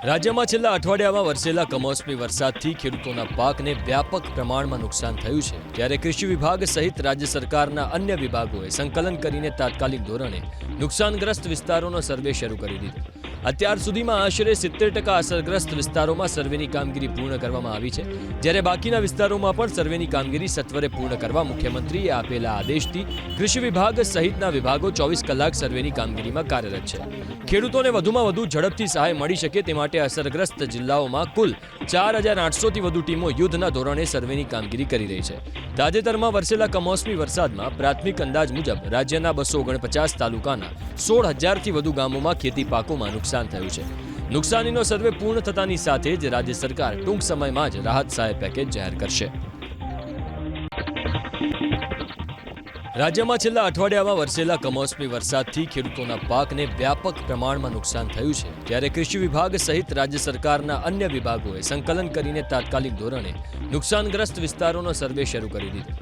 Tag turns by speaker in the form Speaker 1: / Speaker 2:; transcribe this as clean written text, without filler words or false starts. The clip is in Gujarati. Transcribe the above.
Speaker 1: રાજ્યમાં છેલ્લા અઠવાડિયામાં વરસેલા કમોસમી વરસાદથી ખેડૂતોના પાકને વ્યાપક પ્રમાણમાં નુકસાન થયું છે, ત્યારે કૃષિ વિભાગ સહિત રાજ્ય સરકારના અન્ય વિભાગોએ સંકલન કરીને તાત્કાલિક ધોરણે નુકસાનગ્રસ્ત વિસ્તારોનો સર્વે શરૂ કરી દીધો. અત્યાર સુધીમાં આશરે 70% અસરગ્રસ્ત વિસ્તારોમાં સર્વેની કામગીરી પૂર્ણ કરવામાં આવી છે, જ્યારે બાકીના વિસ્તારોમાં પણ સર્વેની કામગીરી સત્વરે પૂર્ણ કરવા મુખ્યમંત્રીએ આપેલા આદેશથી કૃષિ વિભાગ સહિતના વિભાગો 24 કલાક સર્વેની કામગીરીમાં કાર્યરત છે. ખેડૂતોને વધુમાં વધુ ઝડપથી સહાય મળી શકે તે માટે અસરગ્રસ્ત જિલ્લાઓમાં કુલ 4800થી વધુ ટીમો યુદ્ધના ધોરણે સર્વેની કામગીરી કરી રહી છે. તાજેતરમાં વરસેલા કમોસમી વરસાદમાં પ્રાથમિક અંદાજ મુજબ રાજ્યના 249 તાલુકાના 16000થી વધુ ગામોમાં ખેતી પાકોમાં નુકસાન થયું છે. નુકસાનીનો સર્વે પૂર્ણ થતાની સાથે જ રાજ્ય સરકાર ટૂંક સમયમાં જ રાહત સહાય પેકેજ જાહેર કરશે. રાજ્યમાં છેલ્લા અઠવાડિયામાં વરસેલા કમોસમી વરસાદથી ખેડૂતોના પાકને વ્યાપક પ્રમાણમાં નુકસાન થયું છે, ત્યારે કૃષિ વિભાગ સહિત રાજ્ય સરકારના અન્ય વિભાગોએ સંકલન કરીને તાત્કાલિક ધોરણે નુકસાનગ્રસ્ત વિસ્તારોનો સર્વે શરૂ કરી દીધો.